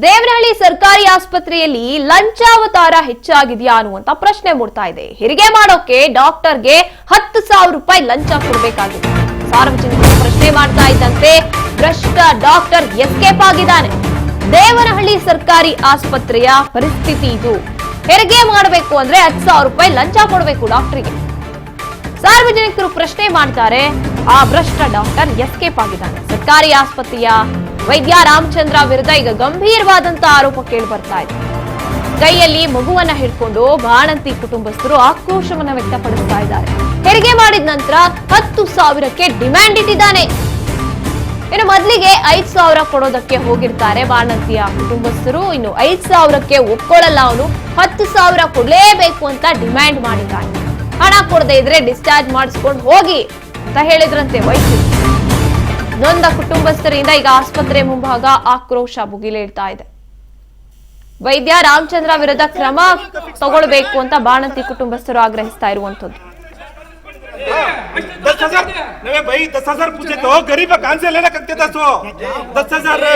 ದೇವನಹಳ್ಳಿ ಸರ್ಕಾರಿ ಆಸ್ಪತ್ರೆಯಲ್ಲಿ ಲಂಚಾವತಾರ ಹೆಚ್ಚಾಗಿದೆಯಾ ಅನ್ನುವಂತ ಪ್ರಶ್ನೆ ಮೂಡ್ತಾ ಇದೆ. ಹೆರಿಗೆ ಮಾಡೋಕೆ ಡಾಕ್ಟರ್ಗೆ 10,000 ರೂಪಾಯಿ ಲಂಚ ಕೊಡಬೇಕಾಗಿದೆ. ಸಾರ್ವಜನಿಕರು ಪ್ರಶ್ನೆ ಮಾಡ್ತಾ ಇದ್ದಂತೆ ಭ್ರಷ್ಟ ಡಾಕ್ಟರ್ ಎಸ್ಕೇಪ್ ಆಗಿದ್ದಾನೆ. ದೇವನಹಳ್ಳಿ ಸರ್ಕಾರಿ ಆಸ್ಪತ್ರೆಯ ಪರಿಸ್ಥಿತಿ ಇದು. ಹೆರಿಗೆ ಮಾಡಬೇಕು ಅಂದ್ರೆ 10,000 ರೂಪಾಯಿ ಲಂಚ ಕೊಡಬೇಕು ಡಾಕ್ಟರ್ಗೆ. ಸಾರ್ವಜನಿಕರು ಪ್ರಶ್ನೆ ಮಾಡ್ತಾರೆ, ಆ ಭ್ರಷ್ಟ ಡಾಕ್ಟರ್ ಎಸ್ಕೇಪ್ ಆಗಿದ್ದಾನೆ. ಸರ್ಕಾರಿ ಆಸ್ಪತ್ರೆಯ ವೈದ್ಯ ರಾಮಚಂದ್ರ ವಿರುದ್ಧ ಈಗ ಗಂಭೀರವಾದಂತಹ ಆರೋಪ ಕೇಳಿ ಬರ್ತಾ ಇದೆ. ಕೈಯಲ್ಲಿ ಮಗುವನ್ನ ಹಿಡ್ಕೊಂಡು ಬಾಣಂತಿ ಕುಟುಂಬಸ್ಥರು ಆಕ್ರೋಶವನ್ನ ವ್ಯಕ್ತಪಡಿಸ್ತಾ ಇದ್ದಾರೆ. ಹೆರಿಗೆ ಮಾಡಿದ ನಂತರ 10,000ಕ್ಕೆ ಡಿಮ್ಯಾಂಡ್ ಇಟ್ಟಿದ್ದಾನೆ. ಇನ್ನು ಮೊದಲಿಗೆ 5,000 ಕೊಡೋದಕ್ಕೆ ಹೋಗಿರ್ತಾರೆ ಬಾಣಂತಿಯ ಕುಟುಂಬಸ್ಥರು. ಇನ್ನು 5,000ಕ್ಕೆ ಒಪ್ಕೊಳ್ಳಲ್ಲ, ಅವನು 10,000 ಕೊಡ್ಲೇಬೇಕು ಅಂತ ಡಿಮ್ಯಾಂಡ್ ಮಾಡಿದ್ದಾನೆ. ಹಣ ಕೊಡದೇ ಇದ್ರೆ ಡಿಸ್ಚಾರ್ಜ್ ಮಾಡಿಸ್ಕೊಂಡು ಹೋಗಿ ಅಂತ ಹೇಳಿದ್ರಂತೆ ವೈದ್ಯರು. ನೊಂದ ಕುಟುಂಬಸ್ಥರಿಂದ ಈಗ ಆಸ್ಪತ್ರೆ ಮುಂಭಾಗ ಆಕ್ರೋಶ ಭುಗಿಲೇಳ್ತಾ ಇದೆ. ವೈದ್ಯ ರಾಮಚಂದ್ರ ವಿರುದ್ಧ ಕ್ರಮ ತಗೊಳ್ಬೇಕು ಅಂತ ಬಾಣಂತಿ ಕುಟುಂಬಸ್ಥರು ಆಗ್ರಹಿಸ್ತಾ ಇರುವಂತದ್ದು. 10,000 पूछे तो गरीब कहां से लेना करते था सो 10,000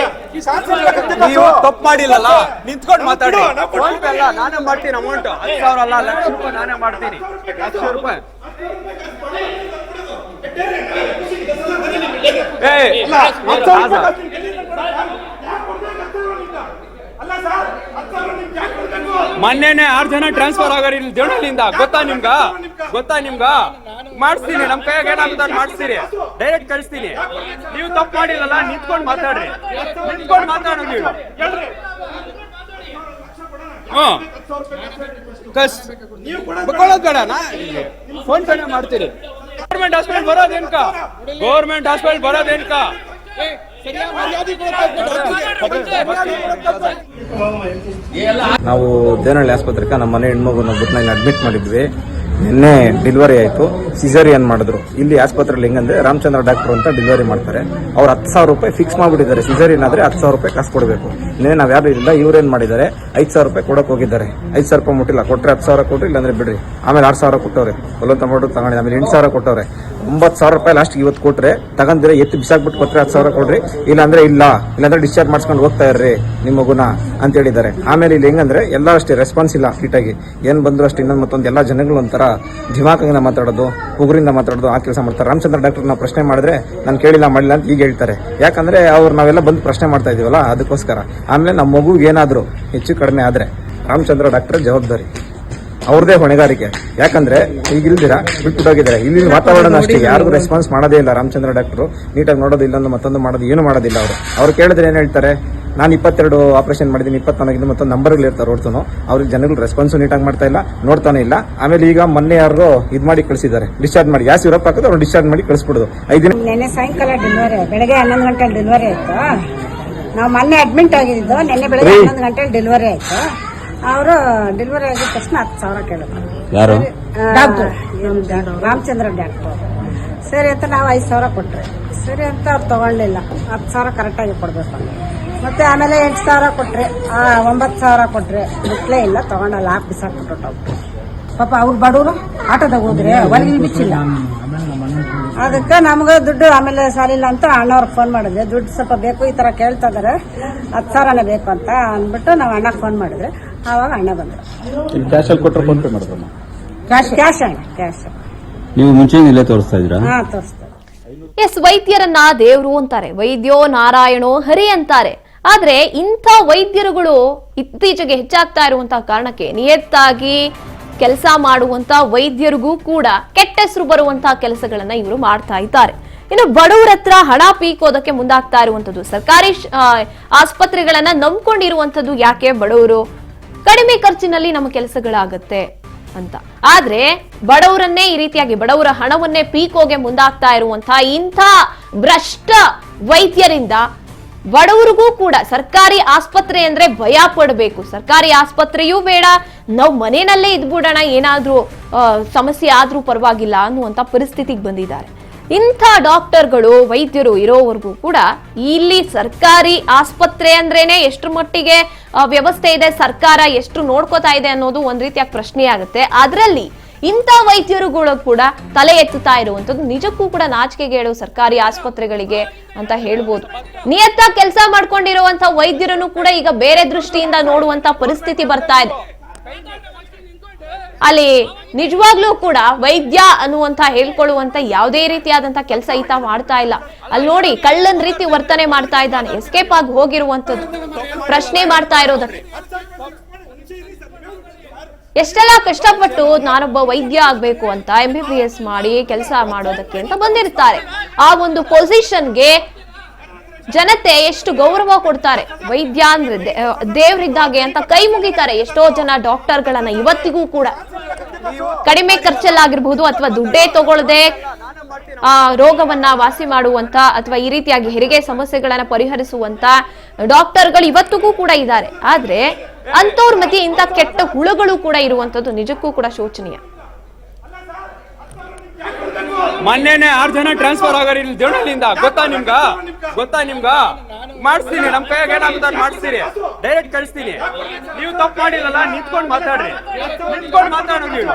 ನೀವು ತಪ್ಪು ಮಾಡಿಲ್ಲಲ್ಲ, ನಿಂತ್ಕೊಂಡು ಮಾತಾಡಿ. ಫೋನ್ ಪೇ ಅಲ್ಲ, ನಾನೇ ಮಾಡ್ತೀನಿ. ಅಮೌಂಟ್ 10,000 ಅಲ್ಲ, ಲಕ್ಷ ರೂಪಾಯಿ ನಾನೇ ಮಾಡ್ತೀನಿ. 1,00,000 ರೂಪಾಯಿ ಮೊನ್ನೆನೆ 6 ಜನ ಟ್ರಾನ್ಸ್ಫರ್ ಆಗೋರು ಇಲ್ಲಿ ದೇವನಹಳ್ಳಿಯಿಂದ. ಗೊತ್ತಾ ನಿಮ್ಗ ಮಾಡಿಸ್ತೀನಿ. ನಮ್ ಕೈಯಾಗ ಏನಾಗುತ್ತೆ ಮಾಡಿಸ್ತೀರಿ, ಡೈರೆಕ್ಟ್ ಕಳಿಸ್ತೀನಿ. ನೀವು ತಪ್ಪು ಮಾಡಿಲ್ಲಲ್ಲ, ನಿಂತ್ಕೊಂಡು ಮಾತಾಡ್ರಿ. ನಿಂತ್ಕೊಂಡು ಮಾತಾಡೋ ನೀವು. ಬಕೊಳ್ಳೋದು ಬೇಡ, ನಾ ಫೋನ್ ಪೇನೆ ಮಾಡ್ತೀರಿ. ಗೌರ್ಮೆಂಟ್ ಹಾಸ್ಪಿಟಲ್ ಬರೋದೇನ್ಕ ನಾವು ದೇವನಹಳ್ಳಿ ಆಸ್ಪತ್ರೆಗೆ ನಮ್ಮ ಮನೆ ಹೆಣ್ಮಗುನ ಬುತ್ನಲ್ಲಿ ಅಡ್ಮಿಟ್ ಮಾಡಿದ್ವಿ. ನಿನ್ನೆ ಡೆಲಿವರಿ ಆಯಿತು. ಸಿಸೇರಿಯನ್ ಮಾಡಿದ್ರು. ಇಲ್ಲಿ ಆಸ್ಪತ್ರೆಯಲ್ಲಿ ಹೆಂಗಂದ್ರೆ ರಾಮಚಂದ್ರ ಡಾಕ್ಟರ್ ಅಂತ ಡೆಲಿವರಿ ಮಾಡ್ತಾರೆ. ಅವ್ರು 10,000 ರೂಪಾಯಿ ಫಿಕ್ಸ್ ಮಾಡಿಬಿಟ್ಟಿದ್ದಾರೆ. ಸಿಸೇರಿಯನ್ ಆದ್ರೆ 10,000 ರೂಪಾಯಿ ಕಾಸು ಕೊಡಬೇಕು. ನಿನ್ನೆ ನಾವು ಯಾರು ಇಲ್ಲ, ಇವ್ರೇನ್ ಮಾಡಿದ್ದಾರೆ 5,000 ರೂಪಾಯಿ ಕೊಡಕ್ ಹೋಗಿದ್ದಾರೆ. 5,000 ರೂಪಾಯಿ ಮುಟ್ಟಿಲ್ಲ. ಕೊಟ್ರೆ 10,000 ಕೊಟ್ರಿ, ಇಲ್ಲಾಂದ್ರೆ ಬಿಡ್ರಿ. ಆಮೇಲೆ 6,000 ಕೊಟ್ಟವ್ರೆ. ಬಲವಂತ ಮಾಡೋದು ತಗೊಂಡಿದ್ದೆ. ಆಮೇಲೆ 8,000 ಕೊಟ್ಟವ್ರೆ. 9,000 ರೂಪಾಯಿ ಲಾಸ್ಟ್ ಇವತ್ತು ಕೊಟ್ರೆ ತಗೊಂಡಿದ್ರೆ ಎತ್ತು ಬಿಸಾಕ್ಬಿಟ್ಟು ಕೊಟ್ರೆ 10,000 ಕೊಡ್ರಿ, ಇಲ್ಲಾಂದ್ರೆ ಇಲ್ಲಾಂದ್ರೆ ಡಿಸ್ಚಾರ್ಜ್ ಮಾಡ್ಸ್ಕೊಂಡು ಹೋಗ್ತಾ ಇರ್ರಿ ನಿಮ್ಮ ಮಗುನ ಅಂತ ಹೇಳಿದ್ದಾರೆ. ಆಮೇಲೆ ಇಲ್ಲಿ ಹೆಂಗಂದ್ರೆ ಎಲ್ಲ ಅಷ್ಟೇ ರೆಸ್ಪಾನ್ಸ್ ಇಲ್ಲ ಫಿಟಾಗಿ. ಏನ್ ಬಂದ್ರು ಅಷ್ಟೇ. ಇನ್ನೊಂದು ಮತ್ತೊಂದು ಎಲ್ಲ ಜನಗಳು ಒಂಥರ ಧಿಮಾಕಿಂದ ಮಾತಾಡೋದು, ಉಗುರಿಂದ ಮಾತಾಡೋದು, ಆ ಕೆಲಸ ಮಾಡ್ತಾರೆ. ರಾಮಚಂದ್ರ ಡಾಕ್ಟರ್ ನಾವು ಪ್ರಶ್ನೆ ಮಾಡಿದ್ರೆ ನಾನು ಕೇಳಿಲ್ಲ ಮಾಡಿಲ್ಲ ಅಂತ ಈಗ ಹೇಳ್ತಾರೆ. ಯಾಕಂದ್ರೆ ನಾವೆಲ್ಲ ಬಂದು ಪ್ರಶ್ನೆ ಮಾಡ್ತಾ ಇದೀವಲ್ಲ, ಅದಕ್ಕೋಸ್ಕರ. ಆಮೇಲೆ ನಮ್ಮ ಮಗುಗೆ ಏನಾದ್ರು ಹೆಚ್ಚು ಕಡಿಮೆ ಆದ್ರೆ ರಾಮಚಂದ್ರ ಡಾಕ್ಟರ್ ಜವಾಬ್ದಾರಿ, ಅವ್ರದೇ ಹೊಣೆಗಾರಿಕೆ. ಯಾಕಂದ್ರೆ ಈಗ ಇಲ್ದಿರಾ ಬಿಟ್ಬಿಟ್ಟೋಗಿದ್ದಾರೆ. ಇಲ್ಲಿ ವಾತಾವರಣ ಅಷ್ಟೇ, ಯಾರಿಗೂ ರೆಸ್ಪಾನ್ಸ್ ಮಾಡೋದೇ ಇಲ್ಲ. ರಾಮಚಂದ್ರ ಡಾಕ್ಟರ್ ನೀಟಾಗಿ ನೋಡೋದಿಲ್ಲ, ಮತ್ತೊಂದು ಮಾಡೋದು, ಏನು ಮಾಡೋದಿಲ್ಲ. ಅವ್ರು ಕೇಳಿದ್ರೆ ಏನ್ ಹೇಳ್ತಾರೆ, ನಾನು 22 ಆಪರೇಷನ್ ಮಾಡಿದ್ದೀನಿ, 24 ಮತ್ತೊಂದು ನಂಬರ್ಗಳು ಇರ್ತಾರೆ ಹೊರತು ಅವ್ರಿಗೆ ಜನಗಳು ರೆಸ್ಪಾನ್ಸ್ ನೀಟಾಗಿ ಮಾಡ್ತಾ ಇಲ್ಲ, ನೋಡ್ತಾನೆ ಇಲ್ಲ. ಆಮೇಲೆ ಈಗ ಮೊನ್ನೆ ಯಾರು ಇದ್ ಮಾಡಿ ಕಳಿಸಿದ್ದಾರೆ, ಡಿಸ್ಚಾರ್ಜ್ ಮಾಡಿ ಗ್ಯಾಸ್ ಯುರೋಪ್ ಹಾಕಿದ್ರೆ ಅವ್ರು ಡಿಸ್ಚಾರ್ಜ್ ಮಾಡಿ ಕಳಿಸ್ಬಿಡೋದು. 5 ದಿನ ನಿನ್ನೆ ಸಾಯಂಕಾಲ ಡೆಲಿವರಿ, ಬೆಳಗ್ಗೆ 11 ಗಂಟೆ ಡೆಲಿವರಿ ಆಯ್ತು. ನಾವು ಮೊನ್ನೆ ಅಡ್ಮಿಟ್ ಆಗಿದ್ದು, ನಿನ್ನೆ ಬೆಳಗ್ಗೆ 11 ಗಂಟೆ ಡೆಲಿವರಿ ಆಯ್ತು. ಅವರು ಡೆಲಿವರಿ ಆಗಿದ ತಕ್ಷಣ 10,000 ಕೇಳಿದ್ರು. ಯಾರು? ರಾಮಚಂದ್ರ ಡಾಕ್ಟರ್. ಸರಿ ಅಂತ ನಾವು 5,000 ಕೊಟ್ರಿ. ಸರಿ ಅಂತ ಅವ್ರು ತಗೊಳ್ಳಿಲ್ಲ. 10,000 ಕರೆಕ್ಟಾಗಿ ಕೊಡ್ಬೇಕು. ಮತ್ತೆ ಆಮೇಲೆ 8,000 ಕೊಟ್ರಿ, 9,000 ಕೊಟ್ರಿ. ಬಿಟ್ಲೇ ಇಲ್ಲ, ತಗೊಂಡಲ್ಲ, ಹಾಕಿ ಬಿಸಾಕ್ಬಿಟ್ಟು. ಪಾಪ ಅವ್ರು ಬಡವರು ಆಟೋದಾಗ ಹೋದ್ರೆ ಹೊರಗಿಲ್ ಬಿಚ್ಚಿಲ್ಲ. ಅದಕ್ಕೆ ನಮ್ಗೆ ದುಡ್ಡು ಆಮೇಲೆ ಸಾಲಿಲ್ಲ ಅಂತ ಅಣ್ಣವ್ರಿಗೆ ಫೋನ್ ಮಾಡಿದ್ರೆ, ದುಡ್ಡು ಸ್ವಲ್ಪ ಬೇಕು, ಈ ತರ ಕೇಳ್ತಾ ಇದಾರೆ, 10,000 ಬೇಕು ಅಂತ ಅಂದ್ಬಿಟ್ಟು ನಾವು ಅಣ್ಣಗೆ ಫೋನ್ ಮಾಡಿದ್ರೆ ಆವಾಗ ಅಣ್ಣ ಬಂದ್ರು. ಕ್ಯಾಶ್ ಅಲ್ಲಿ ಕೊಟ್ಟರೆ ಫೋನ್ ಪೇ ಮಾಡಿದ್ರಮ್ಮ? ಕ್ಯಾಶ್ ಅಣ್ಣ, ಕ್ಯಾಶ್. ನೀವು ಮುಂಚೆ ಇಲ್ಲೇ ತೋರಿಸ್ತಾ ಇದ್ರಾ? ಹಾ, ತೋರಿಸ್ತಾರೆ. ಎಸ್, ವೈದ್ಯರನ್ನ ದೇವ್ರು ಅಂತಾರೆ, ವೈದ್ಯೋ ನಾರಾಯಣೋ ಹರಿ ಅಂತಾರೆ. ಆದ್ರೆ ಇಂಥ ವೈದ್ಯರುಗಳು ಇತ್ತೀಚೆಗೆ ಹೆಚ್ಚಾಗ್ತಾ ಇರುವಂತಹ ಕಾರಣಕ್ಕೆ ನಿಯತ್ತಾಗಿ ಕೆಲಸ ಮಾಡುವಂತ ವೈದ್ಯರಿಗೂ ಕೂಡ ಕೆಟ್ಟ ಹೆಸರು ಬರುವಂತಹ ಕೆಲಸಗಳನ್ನ ಇವರು ಮಾಡ್ತಾ ಇದ್ದಾರೆ. ಇನ್ನು ಬಡವರ ಹತ್ರ ಹಣ ಪೀಕೋದಕ್ಕೆ ಮುಂದಾಗ್ತಾ ಇರುವಂತದ್ದು. ಸರ್ಕಾರಿ ಆಸ್ಪತ್ರೆಗಳನ್ನ ನಂಬ್ಕೊಂಡಿರುವಂತದ್ದು ಯಾಕೆ? ಬಡವರು ಕಡಿಮೆ ಖರ್ಚಿನಲ್ಲಿ ನಮ್ಮ ಕೆಲಸಗಳಾಗತ್ತೆ ಅಂತ. ಆದ್ರೆ ಬಡವರನ್ನೇ ಈ ರೀತಿಯಾಗಿ ಬಡವರ ಹಣವನ್ನೇ ಪೀಕೋಗೆ ಮುಂದಾಗ್ತಾ ಇರುವಂತಹ ಇಂಥ ಭ್ರಷ್ಟ ವೈದ್ಯರಿಂದ ಬಡವರಿಗೂ ಕೂಡ ಸರ್ಕಾರಿ ಆಸ್ಪತ್ರೆ ಅಂದ್ರೆ ಭಯ ಪಡಬೇಕು. ಸರ್ಕಾರಿ ಆಸ್ಪತ್ರೆಯೂ ಬೇಡ, ನಾವು ಮನೆಯಲ್ಲೇ ಇದ್ಬಿಡೋಣ, ಏನಾದ್ರೂ ಸಮಸ್ಯೆ ಆದ್ರೂ ಪರವಾಗಿಲ್ಲ ಅನ್ನುವಂತ ಪರಿಸ್ಥಿತಿಗೆ ಬಂದಿದ್ದಾರೆ. ಇಂಥ ಡಾಕ್ಟರ್ಗಳು, ವೈದ್ಯರು ಇರೋವರೆಗೂ ಕೂಡ ಇಲ್ಲಿ ಸರ್ಕಾರಿ ಆಸ್ಪತ್ರೆ ಅಂದ್ರೇನೆ ಎಷ್ಟು ಮಟ್ಟಿಗೆ ವ್ಯವಸ್ಥೆ ಇದೆ, ಸರ್ಕಾರ ಎಷ್ಟು ನೋಡ್ಕೋತಾ ಇದೆ ಅನ್ನೋದು ಒಂದ್ ರೀತಿಯಾಗಿ ಪ್ರಶ್ನೆ ಆಗುತ್ತೆ. ಅದರಲ್ಲಿ ಇಂಥ ವೈದ್ಯರುಗಳು ಕೂಡ ತಲೆ ಎತ್ತುತ್ತಾ ಇರುವಂತದ್ದು ನಿಜಕ್ಕೂ ಕೂಡ ನಾಚಿಕೆಗೇಡು ಸರ್ಕಾರಿ ಆಸ್ಪತ್ರೆಗಳಿಗೆ ಅಂತ ಹೇಳ್ಬೋದು. ನಿಯತ್ತಾಗಿ ಕೆಲಸ ಮಾಡ್ಕೊಂಡಿರುವಂತ ವೈದ್ಯರನ್ನು ಕೂಡ ಈಗ ಬೇರೆ ದೃಷ್ಟಿಯಿಂದ ನೋಡುವಂತ ಪರಿಸ್ಥಿತಿ ಬರ್ತಾ ಇದೆ. ಅಲ್ಲಿ ನಿಜವಾಗ್ಲೂ ಕೂಡ ವೈದ್ಯ ಅನ್ನುವಂತ ಹೇಳ್ಕೊಳ್ಳುವಂತ ಯಾವುದೇ ರೀತಿಯಾದಂತ ಕೆಲಸ ಈತ ಮಾಡ್ತಾ ಇಲ್ಲ. ಅಲ್ಲಿ ನೋಡಿ ಕಳ್ಳನ್ ರೀತಿ ವರ್ತನೆ ಮಾಡ್ತಾ ಇದ್ದಾನೆ, ಎಸ್ಕೇಪ್ ಆಗಿ ಹೋಗಿರುವಂತದ್ದು, ಪ್ರಶ್ನೆ ಮಾಡ್ತಾ ಇರೋದಕ್ಕೆ. ಎಷ್ಟೆಲ್ಲ ಕಷ್ಟಪಟ್ಟು ನಾನೊಬ್ಬ ವೈದ್ಯ ಆಗ್ಬೇಕು ಅಂತ MBBS ಮಾಡಿ ಕೆಲಸ ಮಾಡೋದಕ್ಕೆ ಅಂತ ಬಂದಿರ್ತಾರೆ. ಆ ಒಂದು ಪೊಸಿಷನ್ಗೆ ಜನತೆ ಎಷ್ಟು ಗೌರವ ಕೊಡ್ತಾರೆ. ವೈದ್ಯ ಅಂದ್ರೆ ದೇವ್ರಿದ್ದಾಗೆ ಅಂತ ಕೈ ಮುಗಿತಾರೆ ಎಷ್ಟೋ ಜನ ಡಾಕ್ಟರ್ಗಳನ್ನ. ಇವತ್ತಿಗೂ ಕೂಡ ಕಡಿಮೆ ಖರ್ಚಲ್ಲಾಗಿರ್ಬಹುದು ಅಥವಾ ದುಡ್ಡೇ ತಗೊಳ್ಳದೆ ಆ ರೋಗವನ್ನ ವಾಸಿ ಮಾಡುವಂತ ಅಥವಾ ಈ ರೀತಿಯಾಗಿ ಹೆರಿಗೆ ಸಮಸ್ಯೆಗಳನ್ನ ಪರಿಹರಿಸುವಂತ ಡಾಕ್ಟರ್ಗಳು ಇವತ್ತಿಗೂ ಕೂಡ ಇದ್ದಾರೆ. ಆದ್ರೆ ಅಂತವ್ರ ಮಧ್ಯೆ ಇಂಥ ಕೆಟ್ಟ ಹುಳುಗಳು ಕೂಡ ಇರುವಂತದ್ದು ನಿಜಕ್ಕೂ ಕೂಡ ಶೋಚನೀಯ. ಮೊನ್ನೆನೆ 6 ಜನ ಟ್ರಾನ್ಸ್ಫರ್ ಆಗೋರು ಇಲ್ಲಿ ದೇವನಹಳ್ಳಿಯಿಂದ. ಗೊತ್ತಾ ನಿಮ್ಗ ಮಾಡಿಸ್ತೀನಿ, ನಮ್ ಕೈಯಾಗ ಏನಾಗುತ್ತೆ ಮಾಡಿಸ್ತೀರಿ, ಡೈರೆಕ್ಟ್ ಕಳಿಸ್ತೀನಿ. ನೀವು ತಪ್ಪು ಮಾಡಿರಲ್ಲ, ನಿಂತ್ಕೊಂಡು ಮಾತಾಡ್ರಿ, ನೀವು